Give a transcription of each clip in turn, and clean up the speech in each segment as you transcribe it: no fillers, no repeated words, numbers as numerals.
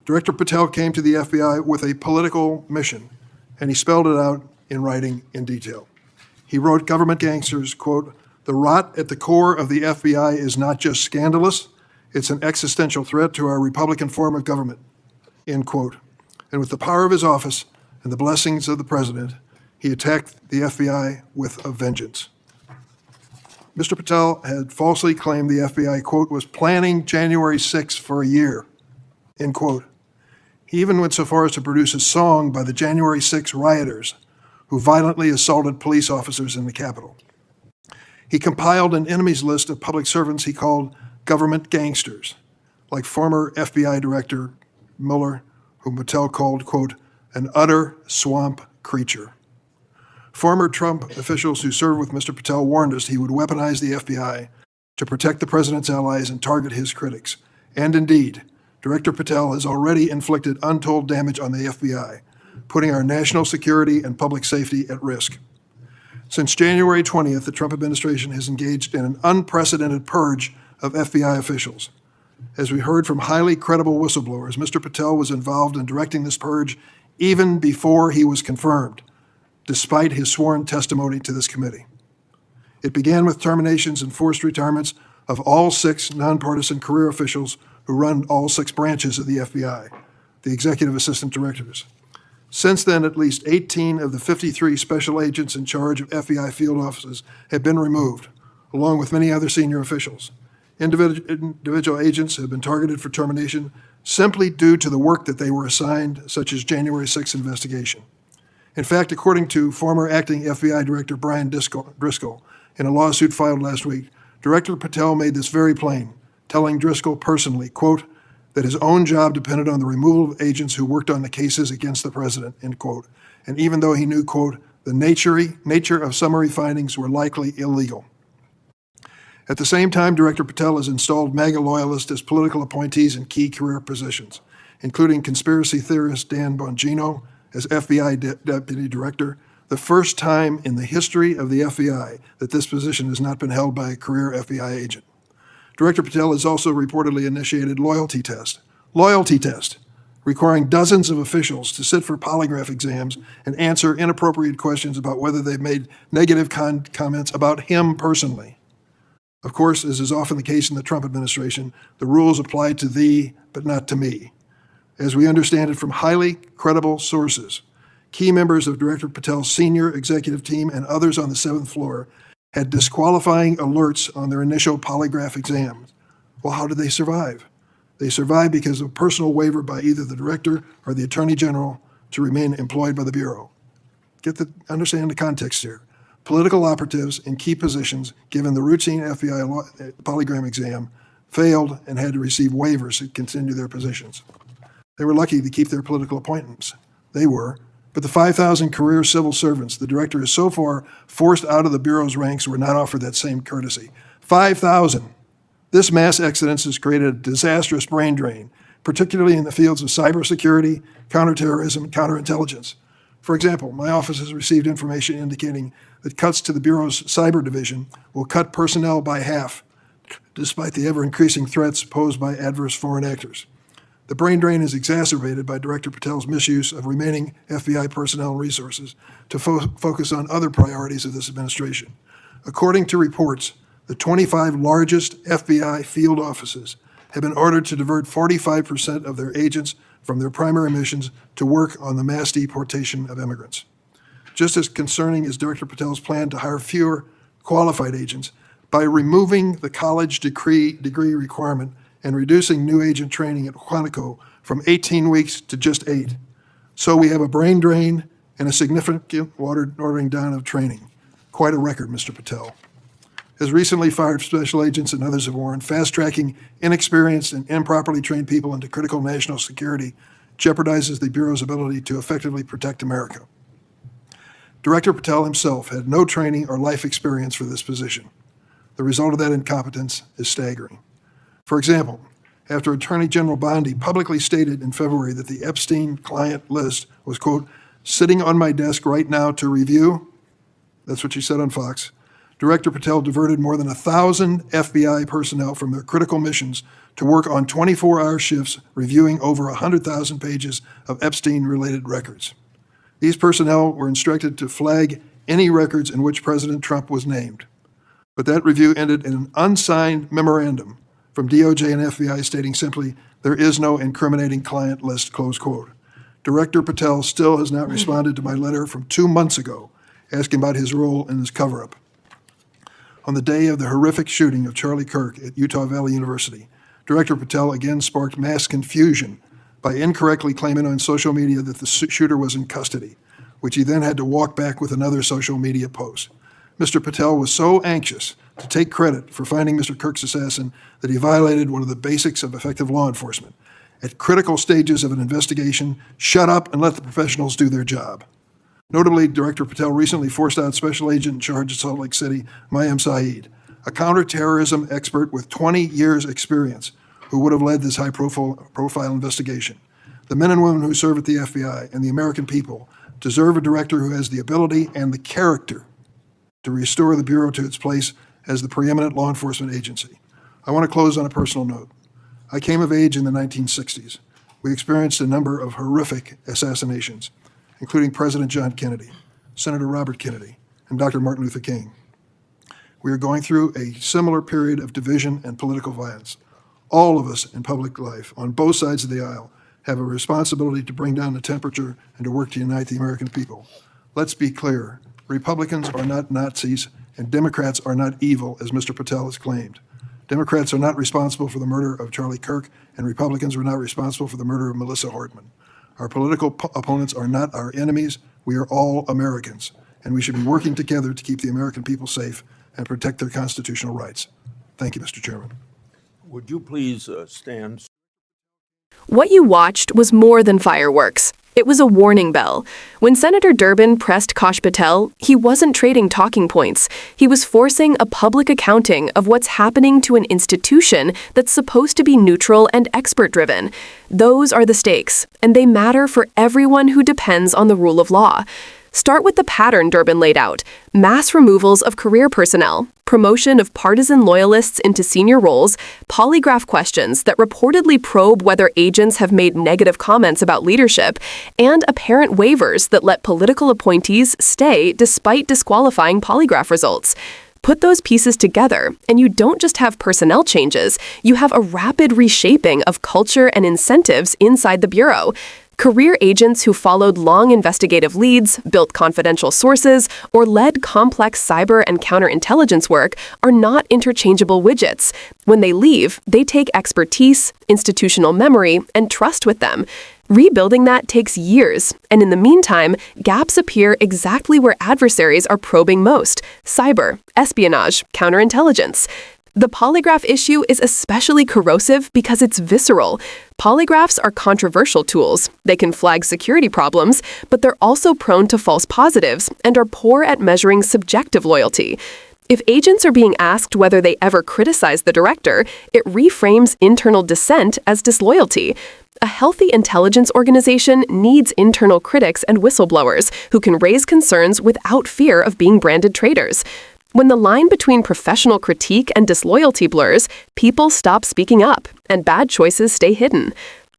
Director Patel came to the FBI with a political mission, and he spelled it out in writing in detail. He wrote, "Government gangsters, quote, the rot at the core of the FBI is not just scandalous, it's an existential threat to our Republican form of government," end quote. And with the power of his office and the blessings of the president, he attacked the FBI with a vengeance. Mr. Patel had falsely claimed the FBI, quote, was planning January 6th for a year, end quote. He even went so far as to produce a song by the January 6 rioters who violently assaulted police officers in the Capitol. He compiled an enemies list of public servants he called government gangsters, like former FBI Director Mueller, whom Patel called, quote, an utter swamp creature. Former Trump officials who served with Mr. Patel warned us he would weaponize the FBI to protect the president's allies and target his critics. And indeed, Director Patel has already inflicted untold damage on the FBI, putting our national security and public safety at risk. Since January 20th, the Trump administration has engaged in an unprecedented purge of FBI officials. As we heard from highly credible whistleblowers, Mr. Patel was involved in directing this purge even before he was confirmed, despite his sworn testimony to this committee. It began with terminations and forced retirements of all 6 nonpartisan career officials who run all 6 branches of the FBI, the executive assistant directors. Since then, at least 18 of the 53 special agents in charge of FBI field offices have been removed, along with many other senior officials. Individual agents have been targeted for termination simply due to the work that they were assigned, such as January 6th investigation. In fact, according to former acting FBI Director Brian Driscoll, in a lawsuit filed last week, Director Patel made this very plain, telling Driscoll personally, quote, that his own job depended on the removal of agents who worked on the cases against the president, end quote. And even though he knew, quote, the nature of summary findings were likely illegal. At the same time, Director Patel has installed MAGA loyalists as political appointees in key career positions, including conspiracy theorist Dan Bongino as FBI Deputy Director, the first time in the history of the FBI that this position has not been held by a career FBI agent. Director Patel has also reportedly initiated loyalty test, requiring dozens of officials to sit for polygraph exams and answer inappropriate questions about whether they've made negative comments about him personally. Of course, as is often the case in the Trump administration, the rules apply to thee, but not to me. As we understand it from highly credible sources, key members of Director Patel's senior executive team and others on the 7th floor had disqualifying alerts on their initial polygraph exams. Well, how did they survive? They survived because of a personal waiver by either the director or the attorney general to remain employed by the Bureau. Understand the context here. Political operatives in key positions, given the routine FBI polygraph exam, failed and had to receive waivers to continue their positions. They were lucky to keep their political appointments. They were. But the 5,000 career civil servants the director has so far forced out of the Bureau's ranks were not offered that same courtesy. 5,000. This mass exodus has created a disastrous brain drain, particularly in the fields of cybersecurity, counterterrorism, and counterintelligence. For example, my office has received information indicating that cuts to the Bureau's cyber division will cut personnel by half, despite the ever-increasing threats posed by adverse foreign actors. The brain drain is exacerbated by Director Patel's misuse of remaining FBI personnel and resources to focus on other priorities of this administration. According to reports, the 25 largest FBI field offices have been ordered to divert 45% of their agents from their primary missions to work on the mass deportation of immigrants. Just as concerning is Director Patel's plan to hire fewer qualified agents by removing the college degree requirement and reducing new agent training at Quantico from 18 weeks to just 8. So we have a brain drain and a significant watering down of training. Quite a record, Mr. Patel. Has recently fired special agents and others have warned, fast-tracking inexperienced and improperly trained people into critical national security jeopardizes the Bureau's ability to effectively protect America. Director Patel himself had no training or life experience for this position. The result of that incompetence is staggering. For example, after Attorney General Bondi publicly stated in February that the Epstein client list was, quote, sitting on my desk right now to review, that's what she said on Fox, Director Patel diverted more than 1,000 FBI personnel from their critical missions to work on 24-hour shifts reviewing over 100,000 pages of Epstein-related records. These personnel were instructed to flag any records in which President Trump was named. But that review ended in an unsigned memorandum from DOJ and FBI stating simply, "There is no incriminating client list," close quote. Director Patel still has not responded to my letter from 2 months ago asking about his role in this cover-up. On the day of the horrific shooting of Charlie Kirk at Utah Valley University, Director Patel again sparked mass confusion by incorrectly claiming on social media that the shooter was in custody, which he then had to walk back with another social media post. Mr. Patel was so anxious to take credit for finding Mr. Kirk's assassin that he violated one of the basics of effective law enforcement. At critical stages of an investigation, shut up and let the professionals do their job. Notably, Director Patel recently forced out Special Agent in charge of Salt Lake City, Mayim Saeed, a counterterrorism expert with 20 years' experience, who would have led this high-profile investigation. The men and women who serve at the FBI and the American people deserve a director who has the ability and the character to restore the Bureau to its place as the preeminent law enforcement agency. I want to close on a personal note. I came of age in the 1960s. We experienced a number of horrific assassinations, including President John Kennedy, Senator Robert Kennedy, and Dr. Martin Luther King. We are going through a similar period of division and political violence. All of us in public life, on both sides of the aisle, have a responsibility to bring down the temperature and to work to unite the American people. Let's be clear. Republicans are not Nazis, and Democrats are not evil, as Mr. Patel has claimed. Democrats are not responsible for the murder of Charlie Kirk, and Republicans are not responsible for the murder of Melissa Hortman. Our political opponents are not our enemies. We are all Americans, and we should be working together to keep the American people safe and protect their constitutional rights. Thank you, Mr. Chairman. Would you please stand? What you watched was more than fireworks. It was a warning bell. When Senator Durbin pressed Kash Patel, he wasn't trading talking points. He was forcing a public accounting of what's happening to an institution that's supposed to be neutral and expert-driven. Those are the stakes, and they matter for everyone who depends on the rule of law. Start with the pattern Durbin laid out: mass removals of career personnel, promotion of partisan loyalists into senior roles, polygraph questions that reportedly probe whether agents have made negative comments about leadership, and apparent waivers that let political appointees stay despite disqualifying polygraph results. Put those pieces together, and you don't just have personnel changes, you have a rapid reshaping of culture and incentives inside the Bureau. Career agents who followed long investigative leads, built confidential sources, or led complex cyber and counterintelligence work are not interchangeable widgets. When they leave, they take expertise, institutional memory, and trust with them. Rebuilding that takes years, and in the meantime, gaps appear exactly where adversaries are probing most: cyber, espionage, counterintelligence. The polygraph issue is especially corrosive because it's visceral. Polygraphs are controversial tools. They can flag security problems, but they're also prone to false positives and are poor at measuring subjective loyalty. If agents are being asked whether they ever criticize the director, it reframes internal dissent as disloyalty. A healthy intelligence organization needs internal critics and whistleblowers who can raise concerns without fear of being branded traitors. When the line between professional critique and disloyalty blurs, people stop speaking up, and bad choices stay hidden.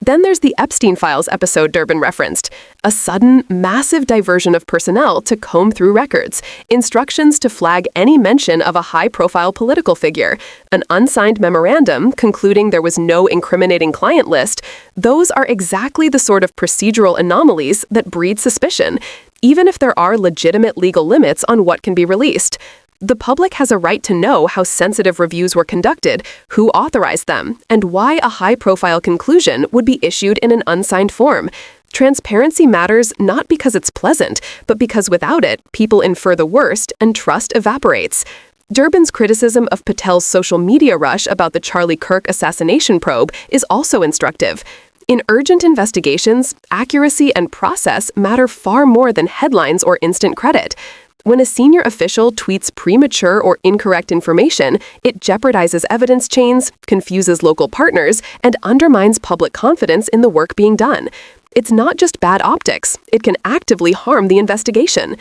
Then there's the Epstein Files episode Durbin referenced: a sudden, massive diversion of personnel to comb through records, instructions to flag any mention of a high-profile political figure, an unsigned memorandum concluding there was no incriminating client list. Those are exactly the sort of procedural anomalies that breed suspicion, even if there are legitimate legal limits on what can be released. The public has a right to know how sensitive reviews were conducted, who authorized them, and why a high-profile conclusion would be issued in an unsigned form. Transparency matters not because it's pleasant, but because without it, people infer the worst and trust evaporates. Durbin's criticism of Patel's social media rush about the Charlie Kirk assassination probe is also instructive. In urgent investigations, accuracy and process matter far more than headlines or instant credit. When a senior official tweets premature or incorrect information, it jeopardizes evidence chains, confuses local partners, and undermines public confidence in the work being done. It's not just bad optics, it can actively harm the investigation.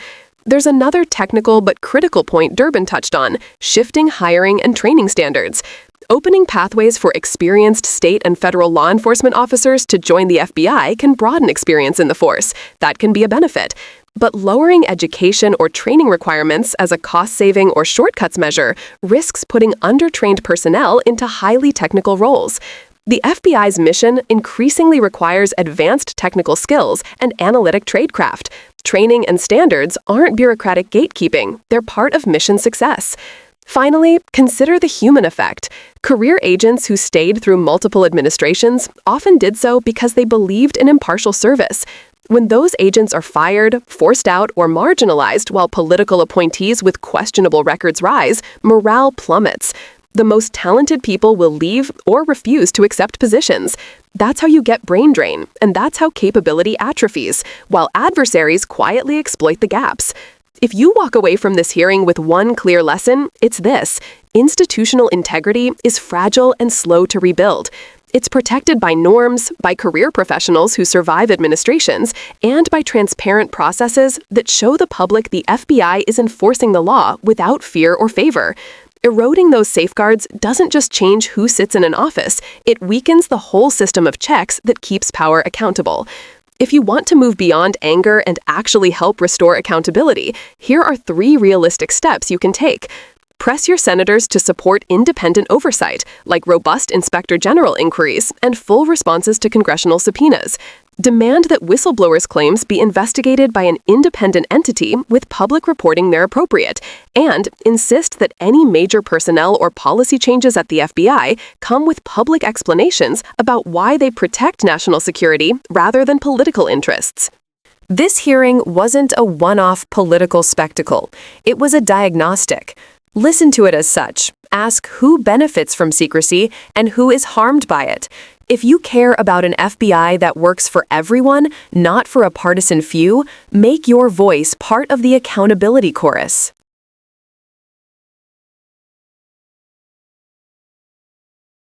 There's another technical but critical point Durbin touched on: shifting hiring and training standards. Opening pathways for experienced state and federal law enforcement officers to join the FBI can broaden experience in the force. That can be a benefit. But lowering education or training requirements as a cost-saving or shortcuts measure risks putting undertrained personnel into highly technical roles. The FBI's mission increasingly requires advanced technical skills and analytic tradecraft. Training and standards aren't bureaucratic gatekeeping, they're part of mission success. Finally, consider the human effect. Career agents who stayed through multiple administrations often did so because they believed in impartial service. When those agents are fired, forced out, or marginalized while political appointees with questionable records rise, morale plummets. The most talented people will leave or refuse to accept positions. That's how you get brain drain, and that's how capability atrophies, while adversaries quietly exploit the gaps. If you walk away from this hearing with one clear lesson, it's this: institutional integrity is fragile and slow to rebuild. It's protected by norms, by career professionals who survive administrations, and by transparent processes that show the public the FBI is enforcing the law without fear or favor. Eroding those safeguards doesn't just change who sits in an office, it weakens the whole system of checks that keeps power accountable. If you want to move beyond anger and actually help restore accountability, here are 3 realistic steps you can take. Press your senators to support independent oversight, like robust Inspector General inquiries and full responses to congressional subpoenas. Demand that whistleblowers' claims be investigated by an independent entity with public reporting where appropriate, and insist that any major personnel or policy changes at the FBI come with public explanations about why they protect national security rather than political interests. This hearing wasn't a one-off political spectacle. It was a diagnostic. Listen to it as such. Ask who benefits from secrecy and who is harmed by it. If you care about an FBI that works for everyone, not for a partisan few, make your voice part of the accountability chorus.